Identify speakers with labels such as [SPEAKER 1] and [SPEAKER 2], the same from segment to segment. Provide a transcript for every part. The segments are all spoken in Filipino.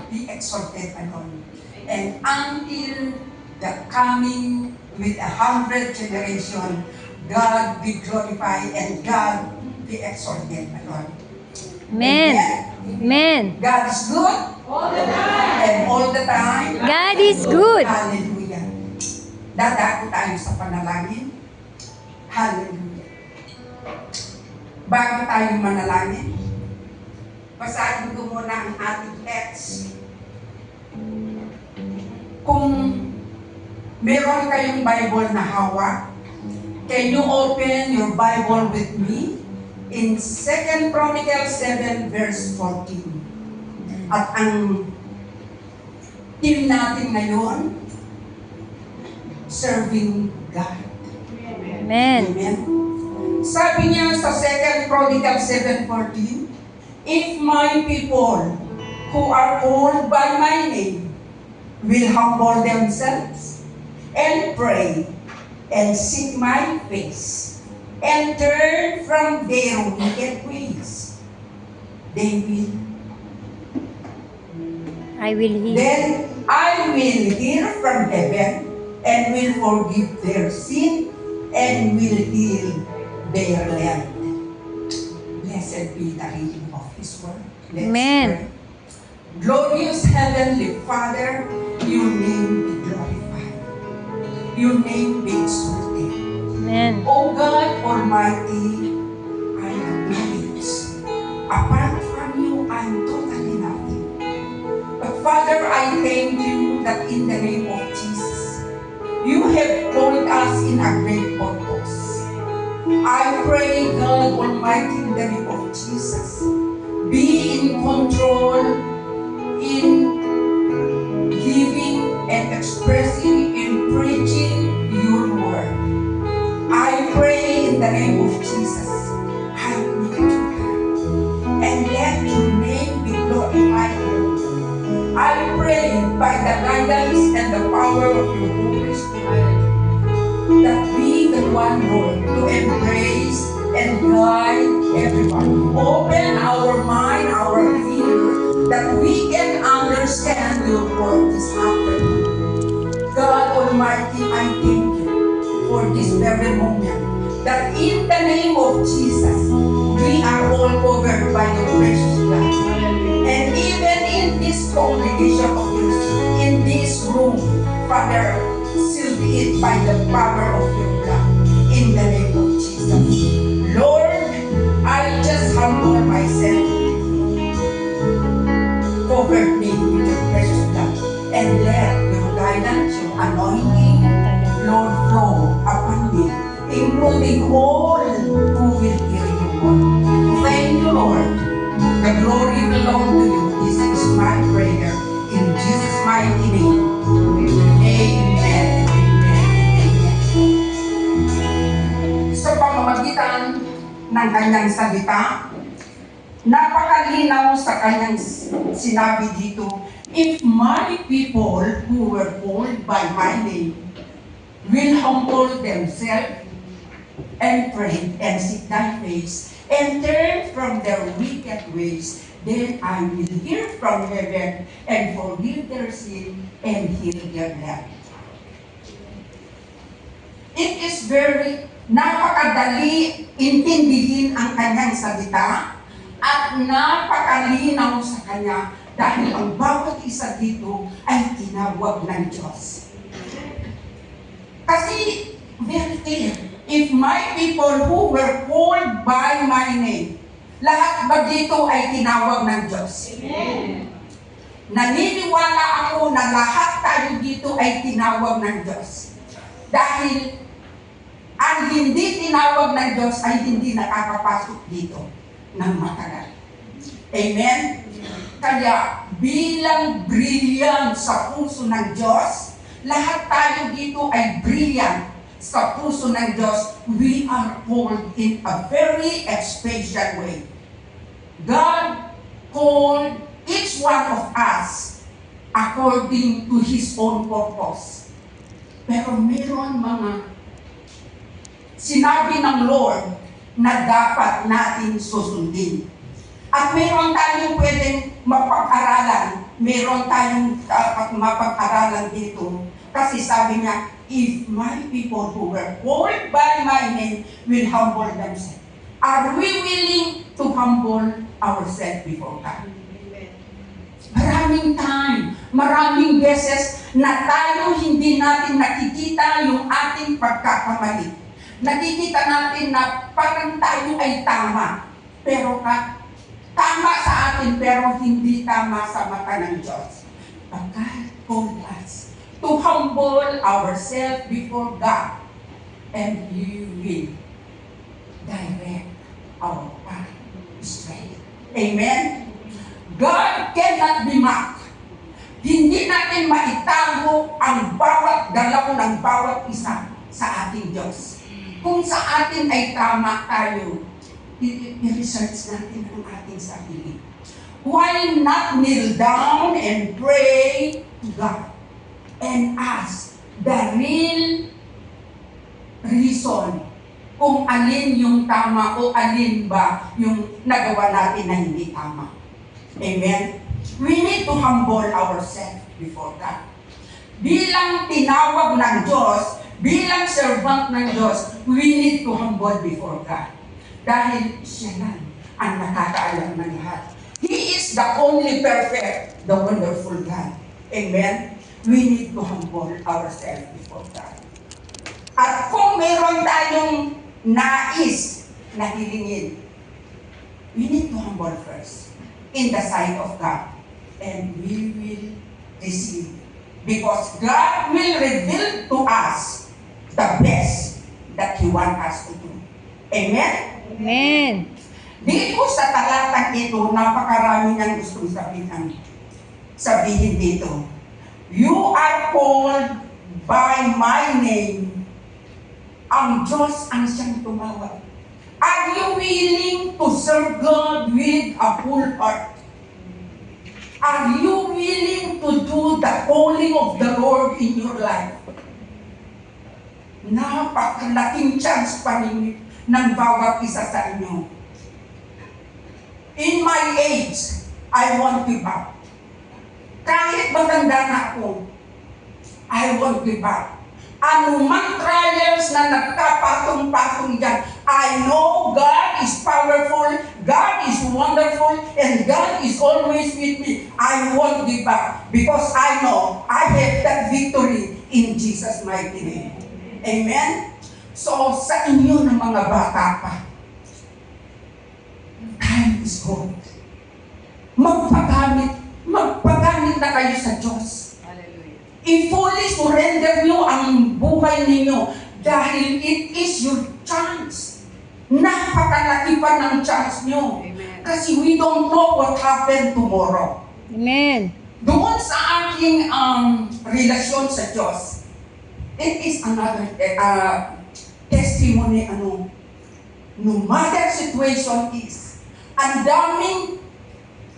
[SPEAKER 1] be exalted alone. And until the coming with 100 generation, God be glorified and God be exalted alone.
[SPEAKER 2] Amen. Amen.
[SPEAKER 1] God is good all the time. And all the time,
[SPEAKER 2] God is good.
[SPEAKER 1] Hallelujah. Dadako tayo sa panalangin. Hallelujah. Bago tayo manalangin, basahin ko muna ang ating text. Kung meron kayong Bible na hawak, can you open your Bible with me in 2 Chronicles 7 verse 14? At ang team natin ngayon, serving God.
[SPEAKER 2] Amen.
[SPEAKER 1] Amen. Sabi niya sa 2 Chronicles 7:14, if my people who are called by my name will humble themselves and pray and seek my face and turn from their wicked ways,
[SPEAKER 2] I will hear.
[SPEAKER 1] then I will hear from heaven and will forgive their sin and will heal their land. Blessed be the reading of His word. Let's
[SPEAKER 2] Amen.
[SPEAKER 1] pray. Glorious Heavenly Father, your name be glorified. Your name be exalted.
[SPEAKER 2] Amen.
[SPEAKER 1] O God Almighty, I acknowledge, apart from you, I'm totally nothing. But Father, I thank you that in the name of Jesus, you have called us in a great purpose. I pray, God Almighty, in the name of Jesus, be in control in giving and expressing and preaching your word. I pray in the name of Jesus, help me to do that. And let your name be glorified. I pray by the guidance and the power of your Holy Spirit that we, the one Lord, to embrace and guide everyone. Open our mind, our ear, that we can understand your word this afternoon. God Almighty, I thank you for this very moment, that in the name of Jesus, we are all covered by your precious blood. And even in this congregation of yours, in this room, Father, seal it by the power of your blood, in the name of Jesus. Lord, I just humble myself. Cover me with your precious blood, and let your guidance, your anointing, Lord, flow upon me, including all who will hear your word. Thank you, Lord. The glory belongs to you. This is my prayer in Jesus' mighty name. Amen. Sa pamamagitan ng kanyang salita, napakalinaw sa kanyang sinabi dito, if my people who were called by my name will humble themselves and pray and seek thy face and turn from their wicked ways, then I will hear from heaven and forgive their sin and heal their land. It is very napakadali intindihin ang kanyang salita at napakalinaw sa kanya dahil ang bawat isa dito ay tinawag ng Diyos. Kasi very clear, if my people who were called by my name, lahat ba dito ay tinawag ng Diyos? Amen. Naniniwala ako na lahat tayo dito ay tinawag ng Diyos. Dahil ang hindi tinawag ng Diyos ay hindi nakakapasok dito ng matagal. Amen? Kaya bilang brilliant sa puso ng Diyos, lahat tayo dito ay brilliant sa puso ng Diyos. We are called in a very special way. God called each one of us according to His own purpose. Pero meron mga sinabi ng Lord na dapat natin susundin. At meron tayong pwedeng mapag-aralan meron tayong mapag-aralan dito. Kasi sabi niya, if my people who were called by my name will humble themselves, are we willing to humble ourselves before God? Maraming time, maraming beses na tayo hindi natin nakikita yung ating pagkakamali. Nakikita natin na parang tayo ay tama. Pero tama sa atin pero hindi tama sa mata ng Diyos. But God told us to humble ourselves before God and He will direct our path straight. Amen? God cannot be mocked. Hindi natin maitago ang bawat galaw ng bawat isa sa ating Diyos. Kung sa atin ay tama tayo, i-research natin ang ating sarili. Why not kneel down and pray to God and ask the real reason kung alin yung tama o alin ba yung nagawa natin na hindi tama. Amen? We need to humble ourselves before God. Bilang tinawag ng Diyos, bilang servant ng Diyos, we need to humble before God. Dahil siya lang ang nakakaalam ng lahat. He is the only perfect, the wonderful God. Amen? We need to humble ourselves before God. At kung mayroon tayong nais na hilingin, we need to humble first in the sight of God. And we will receive. Because God will reveal to us the best that He wants us to do. Amen?
[SPEAKER 2] Amen.
[SPEAKER 1] Dito sa talatang ito, napakarami niyang gustong sabihin dito. You are called by my name. Ang Diyos ang siyang tumawag. Are you willing to serve God with a full heart? Are you willing to do the calling of the Lord in your life? Napakalaking chance pa rin ng bawat isa sa inyo. In my age, I won't give up. Kahit matanda na ako, I won't give up. Anumang trials na nagkapatong-patong dyan, I know God is powerful, God is wonderful, and God is always with me. I won't give up because I know I have that victory in Jesus' mighty name. Amen? So, sa inyo ng mga bata pa, time is good. Magpagamit na kayo sa Diyos. I-fully surrender nyo ang buhay ninyo dahil it is your chance. Napakalaki pa ng chance nyo. Kasi we don't know what happened tomorrow.
[SPEAKER 2] Amen.
[SPEAKER 1] Doon sa aking relasyon sa Diyos, it is another testimony. No matter situation is, ang daming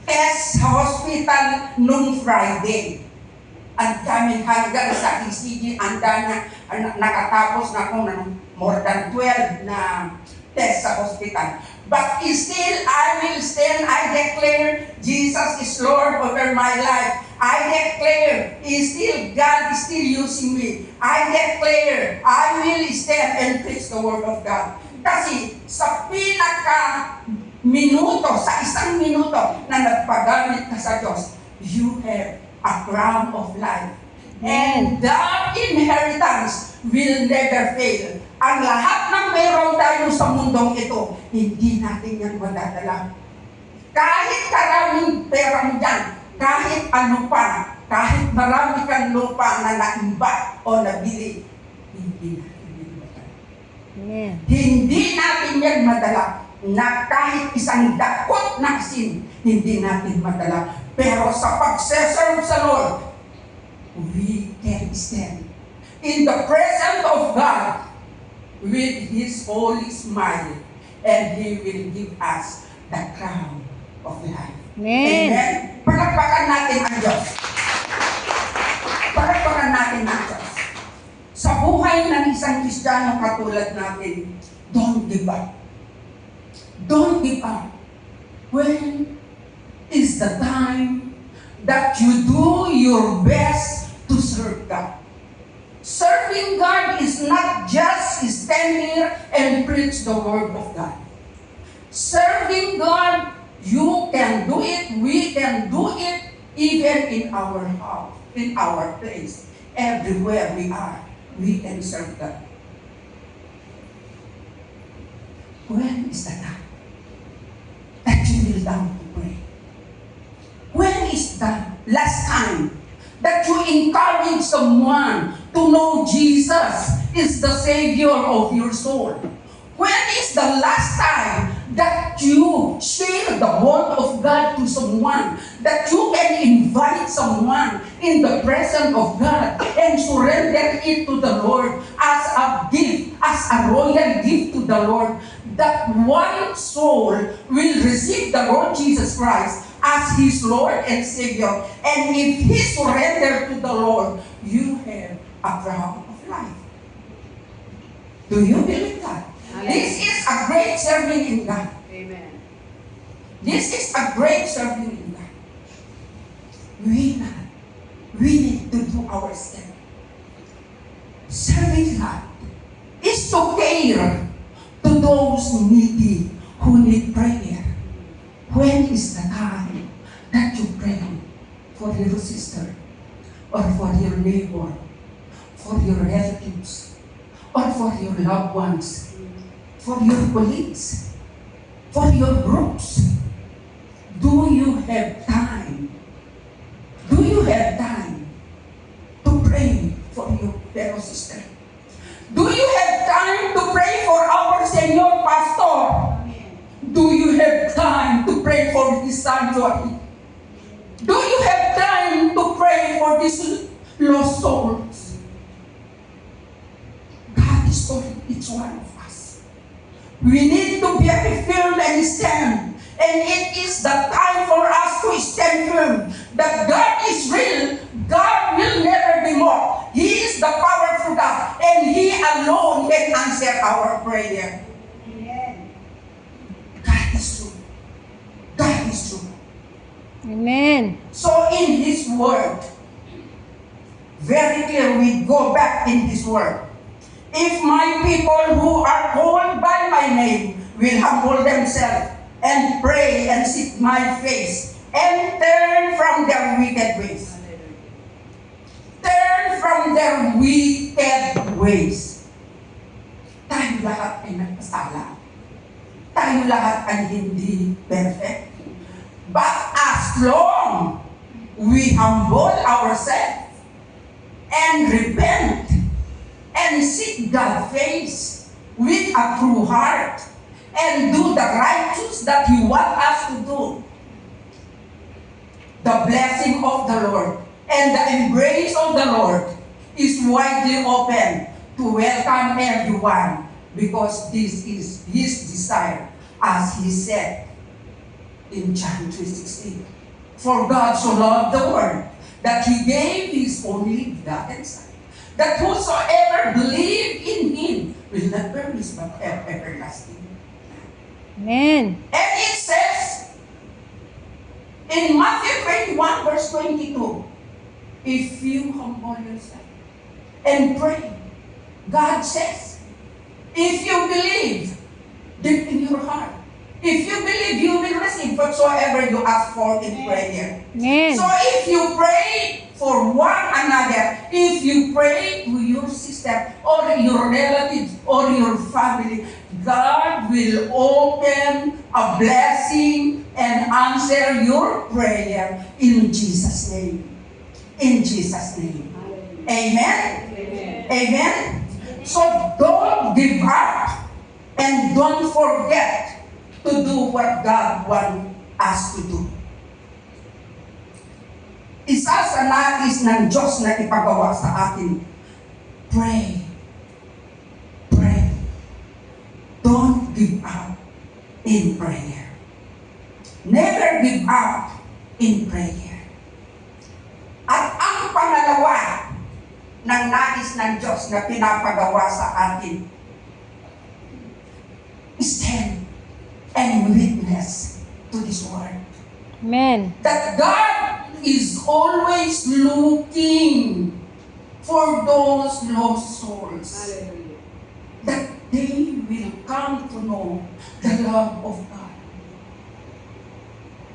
[SPEAKER 1] test sa hospital nung Friday. Ang daming hanggang sa ECG, nakatapos na ako ng more than 12 na test sa hospital. But still, I will stand, I declare, Jesus is Lord over my life. I declare, God is still using me. I declare, I will stand and preach the word of God. Kasi sa sa isang minuto na nagpagamit ka sa Diyos, you have a crown of life. And that inheritance will never fail. Ang lahat ng mayroon tayo sa mundong ito, hindi natin yan madadala. Kahit karaming pera mo dyan, kahit ano pa, kahit marami kang lupa na naimbat o nabili, hindi natin yan madala.
[SPEAKER 2] Amen.
[SPEAKER 1] Hindi natin yan madala. Na kahit isang dakot na asin, hindi natin madala. Pero sa pagseserve sa Lord, we can stand in the presence of God with His holy smile, and He will give us the crown of life.
[SPEAKER 2] Amen.
[SPEAKER 1] Amen? Palakpakan natin ang Diyos. Palakpakan natin ang Diyos. Sa buhay ng isang Kristiyano katulad natin, don't give up. Don't give up. When is the time that you do your best to serve God. Serving God is not just stand here and preach the word of God. Serving God, you can do it, we can do it, even in our house, in our place, everywhere we are, we can serve God. When is the time that you kneel down to pray? When is the last time that you encourage someone to know Jesus is the Savior of your soul? When is the last time that you share the word of God to someone, that you can invite someone in the presence of God and surrender it to the Lord as a gift, as a royal gift to the Lord, that one soul will receive the Lord Jesus Christ as his Lord and Savior. And if he surrender to the Lord, you have a crown of life. Do you believe that? This is a great serving in God.
[SPEAKER 3] Amen.
[SPEAKER 1] This is a great serving in God. We need to do our step. Serving God is to care to those needy who need prayer. When is the time that you pray for your sister, or for your neighbor, for your relatives, or for your loved ones, for your colleagues, for your groups? Do you have time? Do you have time to pray for your fellow sister? Do you have time to pray for our senior pastor? Do you have time to pray for his sanctuary? Do you have time to pray for these lost souls? God is calling each one of us. We need to be filled and stand. And it is the time for us to stand firm. That God is real. God will never be mocked. He is the powerful God. And He alone can answer our prayer.
[SPEAKER 3] Amen.
[SPEAKER 1] God is true. God is true.
[SPEAKER 2] Amen.
[SPEAKER 1] So in His word, very clear, we go back in His word. If my people who are called by my name will humble themselves and pray and seek my face and turn from their wicked ways. Turn from their wicked ways. Tayo lahat ay nagpasala. Tayo lahat ay hindi perfect. But as long we humble ourselves and repent and seek God's face with a true heart and do the righteous that He wants us to do, the blessing of the Lord and the embrace of the Lord is widely open to welcome everyone, because this is His desire, as He said in John 3:16. For God so loved the world that He gave His only begotten Son, that whosoever believe in Him will not perish but have everlasting.
[SPEAKER 2] Amen.
[SPEAKER 1] And it says in Matthew 21 verse 22, if you humble yourself and pray, God says, if you believe deep in your heart, if you believe, you will receive whatsoever you ask for in prayer.
[SPEAKER 2] Amen.
[SPEAKER 1] So if you pray for one another, if you pray to your sister or your relatives or your family, God will open a blessing and answer your prayer in Jesus' name. In Jesus' name. Amen?
[SPEAKER 3] Amen.
[SPEAKER 1] Amen? So don't give up and don't forget to do what God wants us to do. Isa sa nais ng Diyos na ipagawa sa atin, pray. Pray. Don't give up in prayer. Never give up in prayer. At ang pangalawa ng nais ng Diyos na pinapagawa sa atin, stand and witness to this word.
[SPEAKER 2] Amen.
[SPEAKER 1] That God is always looking for those lost souls.
[SPEAKER 3] Hallelujah.
[SPEAKER 1] That they will come to know the love of God.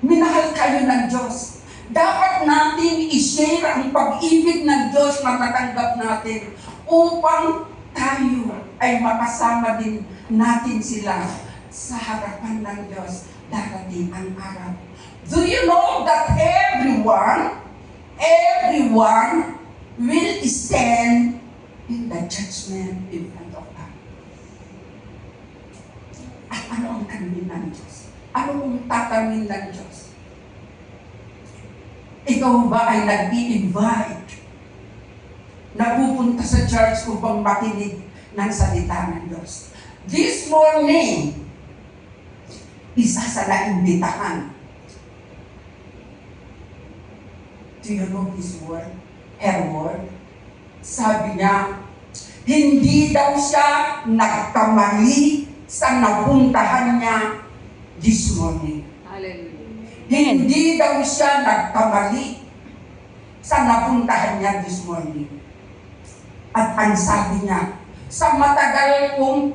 [SPEAKER 1] Minahal kayo ng Diyos. Dapat natin i-share ang pag-ibig ng Diyos na natanggap natin upang tayo ay makasama din natin sila sa harapan ng Diyos darating ang araw. Do you know that everyone will stand in the judgment in front of God? At ano ang tanongin ng Diyos? Ano ang tatanungin ng Diyos? Ikaw ba ay nag-i-invite na pupunta sa church upang makinig ng salita ng Diyos? This morning, isa sa naimbitahan. Do you know his word? Her word? Sabi niya, hindi daw siya nagkamali sa napuntahan niya this morning.
[SPEAKER 3] Hallelujah.
[SPEAKER 1] Hindi daw siya nagkamali sa napuntahan niya this morning. At ang sabi niya, sa matagal kong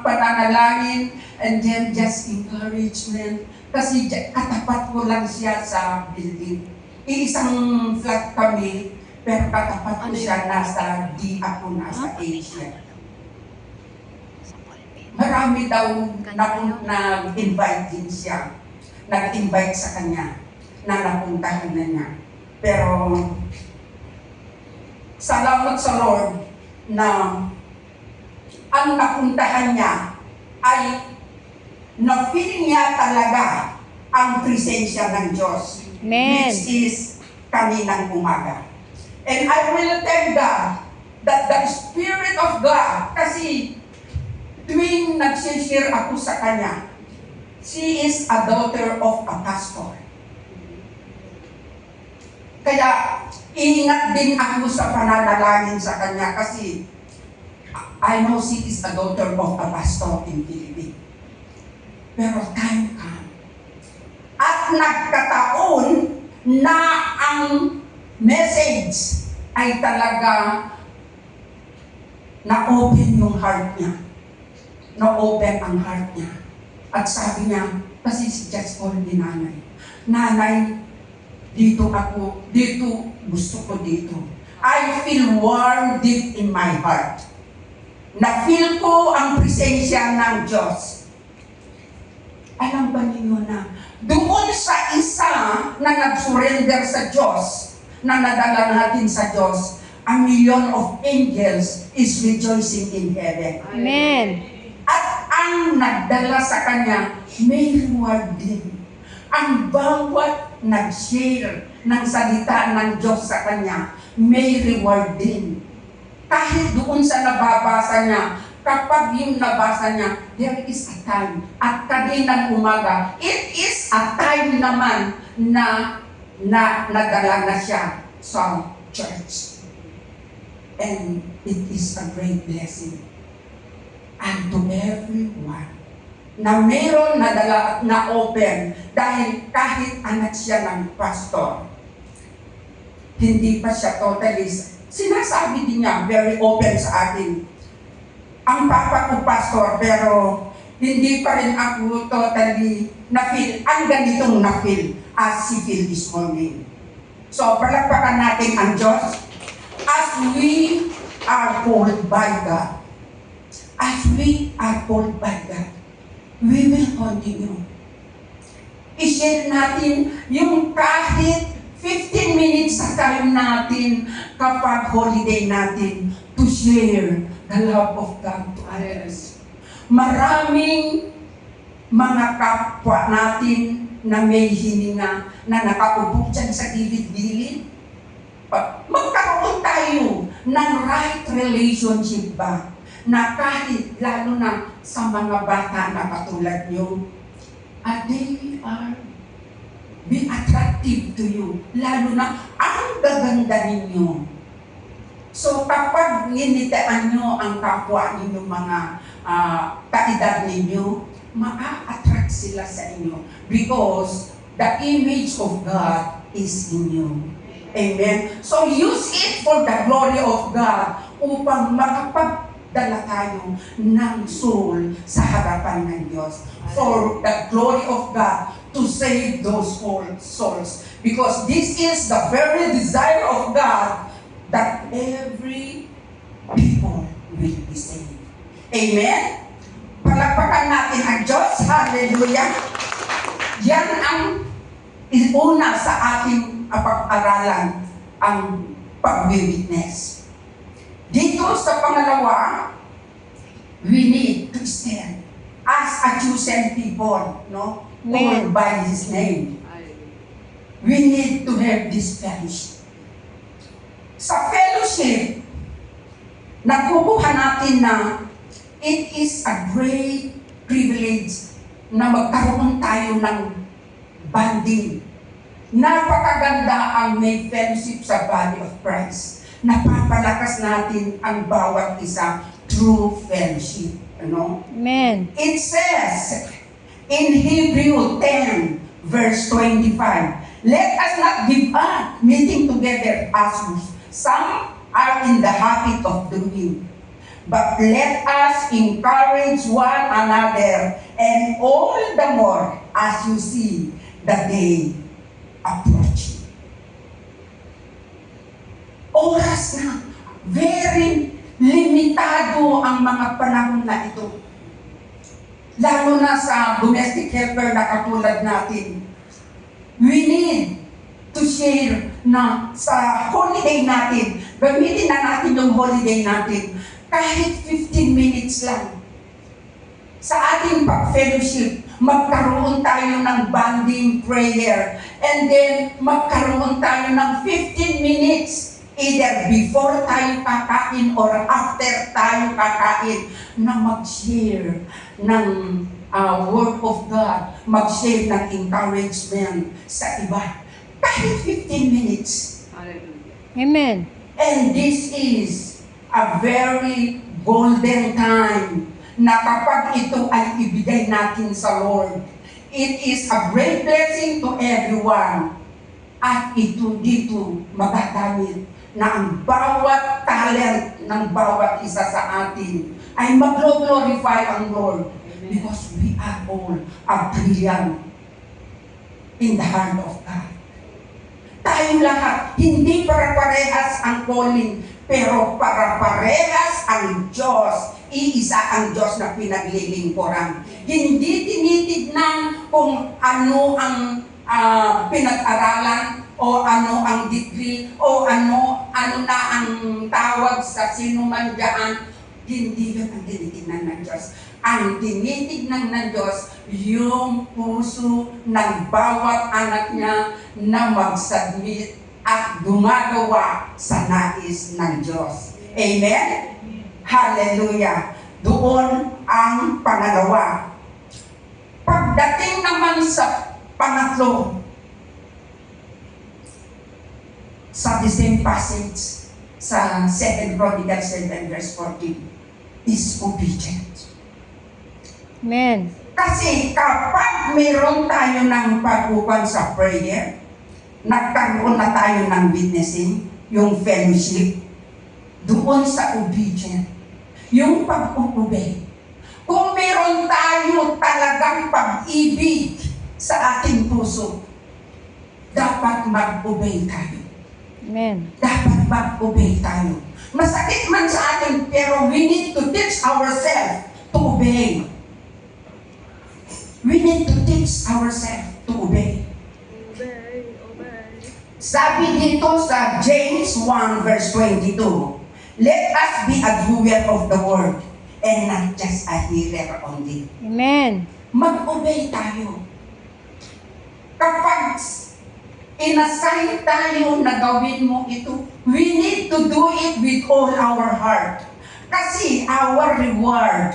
[SPEAKER 1] pananalangin and then just encouragement, kasi katapat ko lang siya sa building. Iisang flat kami, pero katapat ko siya nasa D ako, nasa Asia. Marami daw nag-invite din siya. Nag-invite sa kanya na napuntahan na niya. Pero salamat sa Lord na ang napuntahan niya ay na-feel niya talaga ang presensya ng Diyos.
[SPEAKER 2] Amen.
[SPEAKER 1] Which is kaninang umaga. And I will thank God that the Spirit of God, kasi tuwing nagsishare ako sa kanya, she is a daughter of a pastor. Kaya, iingat din ako sa pananalangin sa kanya kasi I know she is a daughter of a pastor in Philippines. Pero time come. At nagkataon na ang message ay talaga na-open yung heart niya. Na-open ang heart niya. At sabi niya, kasi si just called ni nanay. Nanay, dito gusto ko dito. I feel warm deep in my heart. Na-feel ko ang presensya ng Diyos. Alam ba ninyo na doon sa isa na nag-surrender sa Diyos, na nadala natin sa Diyos, a million of angels is rejoicing in heaven.
[SPEAKER 2] Amen.
[SPEAKER 1] At ang nagdala sa kanya, may reward din. Ang bawat nag-share ng salita ng Diyos sa kanya, may reward din. Kahit doon sa nababasa niya, kapag yung nabasa niya, there is a time. At kaninang umaga, it is a time naman na nadala na siya sa church. And it is a great blessing. And to everyone na mayroon nadala na open dahil kahit anak siya ng pastor, hindi pa siya totally, sinasabi din niya, very open sa akin. Ang papa ko pastor, pero hindi pa rin ako totally na-feel, ang ganitong na-feel as si feel this morning. So, palakpakan natin ang Diyos as we are called by God. As we are called by God, we will continue. I-share natin yung kahit 15 minutes sa time natin kapag holiday natin to share the love of God to others. Maraming mga kapwa natin na may hininga na nakaupo dyan sa gilid-gilid. Magkaroon tayo ng right relationship ba? Na kahit lalo na sa mga bata na katulad nyo, they are be attractive to you. Lalo na ang gaganda ninyo. So kapag ninitaan nyo ang kapwa ninyo mga kaedad ninyo, ma-attract sila sa inyo. Because the image of God is in you. Amen? So use it for the glory of God upang makapagdala tayo ng soul sa harapan ng Diyos. For the glory of God to save those souls. Because this is the very desire of God that every people will be saved. Amen? Palakpakan natin ang Diyos. Hallelujah. Yan ang una sa ating pag-aralan, ang pag-witness. Dito sa pangalawa, we need to stand as a chosen people, no? Called by His name. We need to have this fellowship. Sa fellowship, nakukuha natin na it is a great privilege na magkaroon tayo ng bonding. Napakaganda ang may fellowship sa body of Christ. Napapalakas natin ang bawat isa through fellowship. Ano?
[SPEAKER 2] Amen.
[SPEAKER 1] It says in Hebrew 10 verse 25, let us not give up meeting together as some are in the habit of doing, but let us encourage one another, and all the more as you see the day approaching. Oras na, very limitado ang mga panahon na ito. Lalo na sa domestic helper na katulad natin. We need to share na sa holiday natin, gamitin na natin yung holiday natin, kahit 15 minutes lang. Sa ating pag-fellowship, magkaroon tayo ng bonding prayer, and then magkaroon tayo ng 15 minutes, either before tayo kakain or after tayo kakain, na mag-share ng Word of God, mag-share ng encouragement sa iba. Kahit 15 minutes.
[SPEAKER 2] Amen.
[SPEAKER 1] And this is a very golden time na kapag ito ay ibigay natin sa Lord, it is a great blessing to everyone. At ito dito magagamit na ang bawat talent ng bawat isa sa atin ay mag-glorify ang Lord, because we are all a brilliant in the heart of God. Tayong lahat, hindi para-parehas ang calling, pero para-parehas ang Diyos. Iisa ang Diyos na pinaglilingkuran. Hindi tinitignan kung ano ang pinag-aralan o ano ang degree o ano na ang tawag sa sino man dyan. Hindi yun ang tinitignan ng Diyos. Ang tinitignan ng Diyos, yung puso ng bawat anak niya na mag-submit at gumagawa sa nais ng Diyos. Amen? Hallelujah! Doon ang pangalawa. Pagdating naman sa pangatlo, sa the same passage, sa 2 Chronicles 7 verse 14, is obedient.
[SPEAKER 2] Amen.
[SPEAKER 1] Kasi kapag mayroon tayo ng pag-upan sa prayer, nagkaroon na tayo ng witnessing, yung fellowship, doon sa obedient, yung pag-obey. Kung mayroon tayo talagang pag-ibig sa ating puso, dapat mag-obey tayo.
[SPEAKER 2] Amen.
[SPEAKER 1] Dapat mag-obey tayo. Masakit man sa atin, pero we need to teach ourselves to obey. We need to teach ourselves to obey. Sabi dito sa James 1 verse 22, let us be a doer of the word and not just a hearer only.
[SPEAKER 2] Amen.
[SPEAKER 1] Mag-obey tayo. Kapag inassign tayo na gawin mo ito, we need to do it with all our heart. Kasi our reward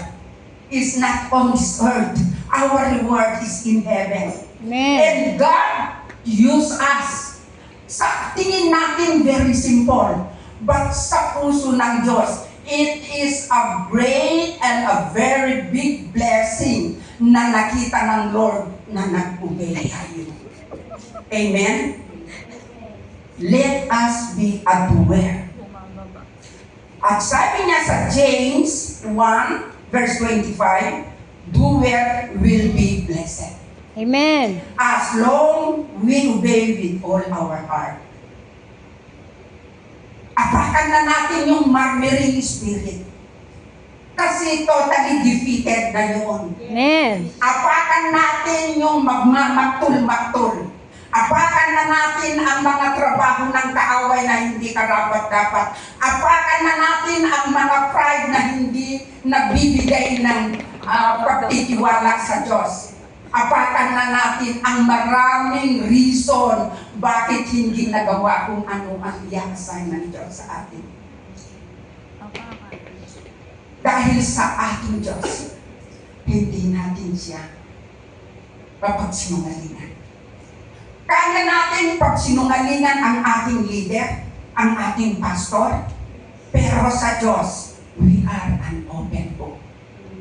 [SPEAKER 1] is not on this earth. Our reward is in heaven.
[SPEAKER 2] Amen.
[SPEAKER 1] And God use us. Sa tingin natin very simple, but sa puso ng Diyos, it is a great and a very big blessing na nakita ng Lord na nag-obey tayo. Amen? let us be aware. At sabi niya sa James 1 verse 25, doer will be blessed.
[SPEAKER 2] Amen.
[SPEAKER 1] As long we obey with all our heart. Apakan na natin yung murmuring spirit. Kasi totally defeated na yun.
[SPEAKER 2] Amen.
[SPEAKER 1] Apakan natin yung magmamaktul-maktul. Apakan na natin ang mga trabaho ng kaaway na hindi karapat-dapat. Apakan na natin ang mga pride na hindi nagbibigay ng pagtitiwala sa Diyos. Apakan na natin ang maraming reason bakit hindi nagawa kung ano ang i-assign ng Diyos sa atin. Dahil sa ating Diyos, hindi natin siya papagsinungalingan. Kaya natin pagsinungalingan ang ating leader, ang ating pastor, pero sa Diyos, we are an open book.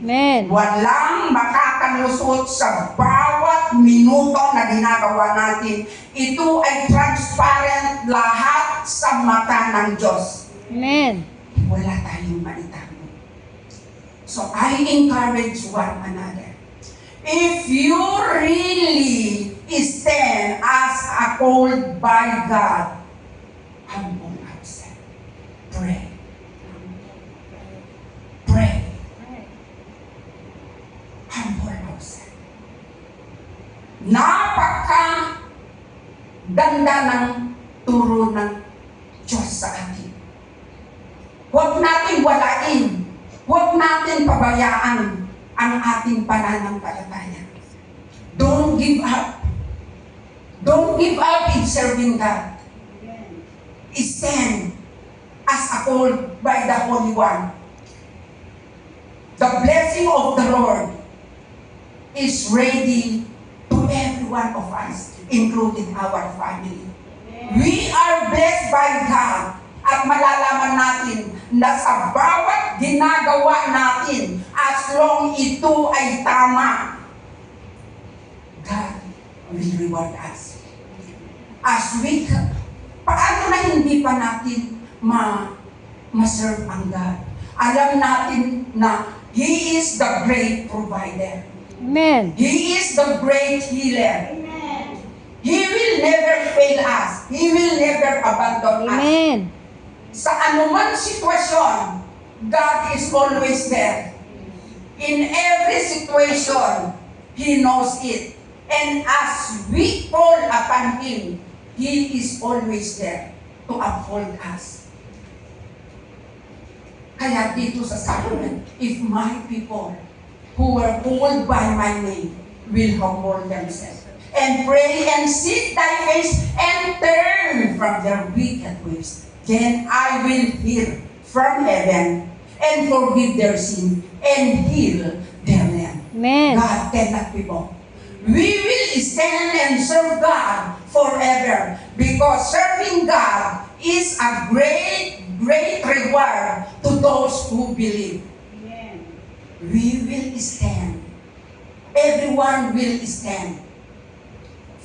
[SPEAKER 2] Amen.
[SPEAKER 1] Walang makakalusot sa bawat minuto na ginagawa natin. Ito ay transparent lahat sa mata ng Diyos.
[SPEAKER 2] Amen.
[SPEAKER 1] Wala tayong maitago. So I encourage one another. If you really stand as a called by God, humble yourself. Pray. Pray. Humble yourself. Napaka ganda ng turo ng Diyos sa atin. Huwag natin walain. Huwag natin pabayaan ang ating pananampalataya. Don't give up. Don't give up in serving God. Stand as a called by the Holy One. The blessing of the Lord is ready to every one of us, including our family. We are blessed by God at malalaman natin na sa bawat ginagawa natin, as long ito ay tama, God will reward us. As we, paano na hindi pa natin ma-serve ang God? Alam natin na He is the great provider.
[SPEAKER 2] Amen.
[SPEAKER 1] He is the great healer. He will never fail us. He will never abandon us.
[SPEAKER 2] Amen.
[SPEAKER 1] Sa anuman sitwasyon, God is always there. In every situation, He knows it. And as we call upon Him, He is always there to uphold us. Kaya dito sa Solomon, if my people who were called by my name will humble themselves and pray and seek thy face and turn from their wicked ways, then I will hear from heaven and forgive their sin and heal their land.
[SPEAKER 2] Amen.
[SPEAKER 1] God, tell that people, we will stand and serve God forever because serving God is a great reward to those who believe. We will stand. Everyone will stand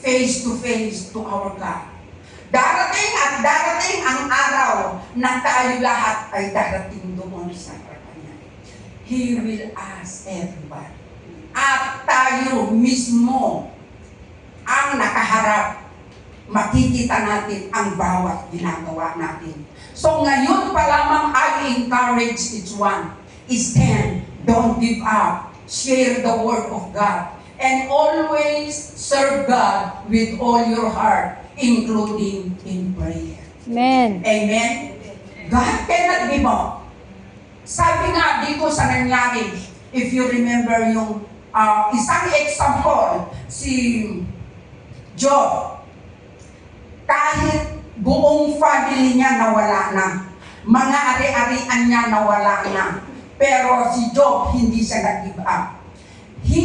[SPEAKER 1] face to face to our God. Darating at darating ang araw na tayo lahat ay darating doon sa harapan niya. He will ask everyone. At tayo mismo ang nakaharap. Makikita natin ang bawat ginagawa natin. So ngayon pa lamang I encourage each one. Stand, don't give up. Share the word of God. And always serve God with all your heart, including in prayer.
[SPEAKER 2] Amen.
[SPEAKER 1] Amen? God cannot give up. Sabi nga dito sa nangyari, if you remember yung isang example, si Job, kahit buong family niya nawala na, mga ari-arian niya nawala na, pero si Job hindi siya nag-give up. He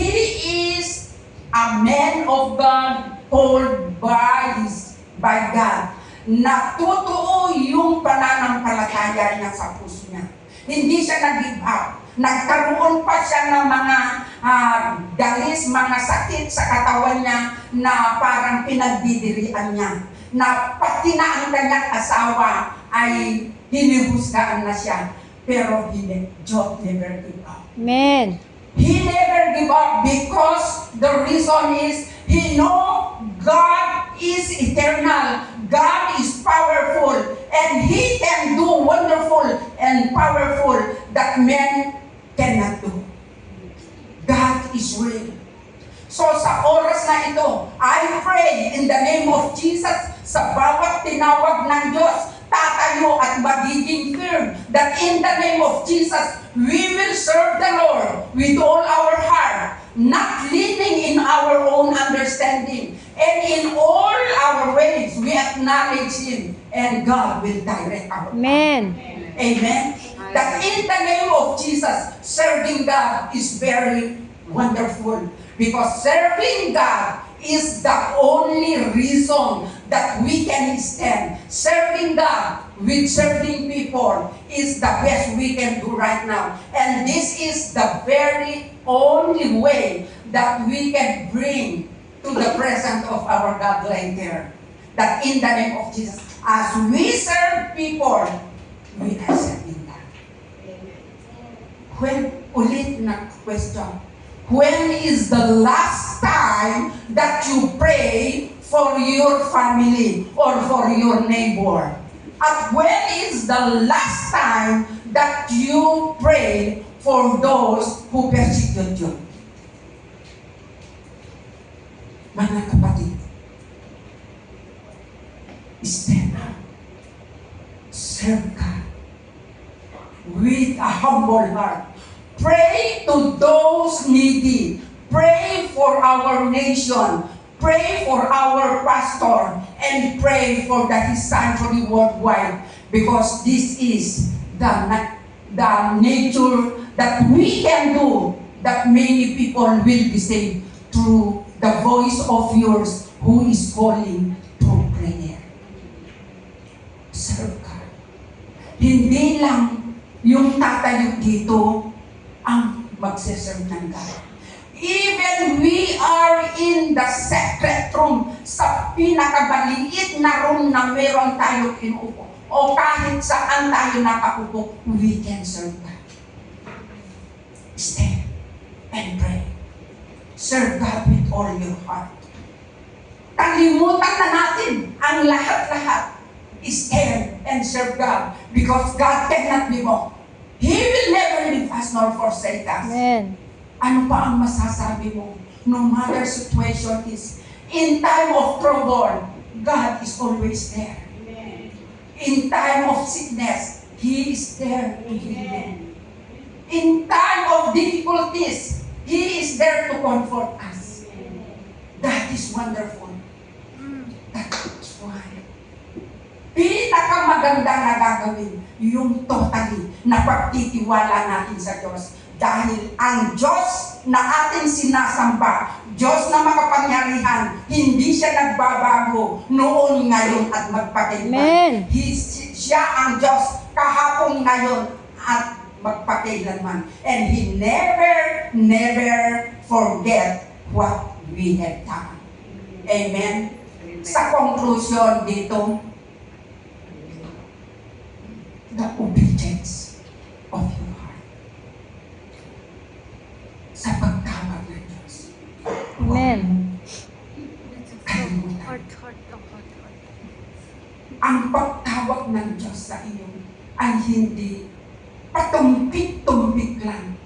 [SPEAKER 1] is a man of God called by God. Na totoo yung pananampalataya niya sa puso niya. Hindi siya nag-give up. Nagkaroon pa siya ng mga galis, mga sakit sa katawan niya na parang pinagdidirian niya. na pati na ang kanyang asawa ay hinihusgaan na siya. Pero Job never give up.
[SPEAKER 2] Amen.
[SPEAKER 1] He never give up because the reason is he know God is eternal. God is powerful and He can do wonderful and powerful that men cannot do. God is real. So sa oras na ito, I pray in the name of Jesus sa bawat tinawag ng Diyos, tatayo at magiging firm that in the name of Jesus, we will serve the Lord with all our heart, not leaning in our own understanding. And in all our ways, we acknowledge Him and God will direct our path.
[SPEAKER 2] Amen.
[SPEAKER 1] Amen. That in the name of Jesus, serving God is very wonderful. Because serving God is the only reason that we can stand. Serving God with serving people is the best we can do right now. And this is the very only way that we can bring to the presence of our God later. That in the name of Jesus, as we serve people, we are serving God. When ulit na question, when is the last time that you pray for your family or for your neighbor? At when is the last time that you pray for those who persecute you? Mga kapatid, stand up. Serve God with a humble heart. Pray to those needy. Pray for our nation. Pray for our pastor. And pray for the His sanctuary worldwide. Because this is the nature that we can do, that many people will be saved through the voice of yours who is calling through prayer. Serve God. Hindi lang yung tatayo dito ang magsiserve ng God. Even we are in the secret room, sa pinakabaliit na room na meron tayo inuupo, o kahit saan tayo nakaupo, we can serve God. Stand and pray. Serve God with all your heart. Kalimutan na natin ang lahat-lahat. Stand and serve God because God cannot be mocked. He will never leave us nor forsake us.
[SPEAKER 2] Amen.
[SPEAKER 1] Ano pa ang masasabi mo? No matter situation is, in time of trouble, God is always there. In time of sickness, He is there to heal them. In time of difficulties, He is there to comfort us. That is wonderful. That is why. Pinakamaganda na gagawin, yung totally na pagtitiwala natin sa Diyos. Dahil ang Diyos na ating sinasamba, Diyos na makapangyarihan, hindi siya nagbabago noon, ngayon, at magpakailanman. Siya ang Diyos kahapon, ngayon, at magpakailanman. And He never forget what we have done. Amen? Sa conclusion dito, the obedience of your heart. Sa pagtawag ng Diyos.
[SPEAKER 2] Amen.
[SPEAKER 1] Kalimutan. Ang pagtawag ng Diyos sa iyo ay hindi patumpik-tumpik lang.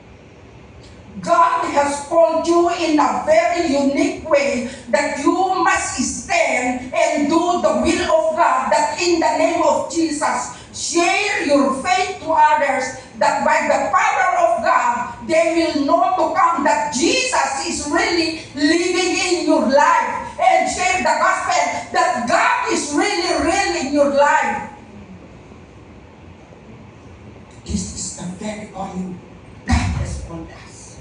[SPEAKER 1] God has called you in a very unique way that you must stand and do the will of God, that in the name of Jesus, share your faith to others, that by the power of God, they will know to come that Jesus is really living in your life, and share the gospel that God is really real in your life. This is the very calling God has called us.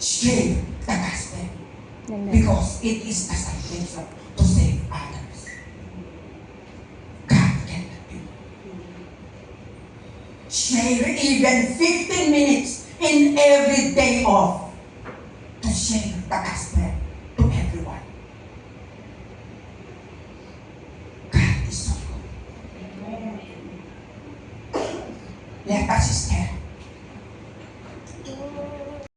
[SPEAKER 1] Share the gospel.
[SPEAKER 2] Amen.
[SPEAKER 1] Because it is the salvation to save others. God can do it. Share even 15 minutes in every day off to share the gospel to everyone. Let us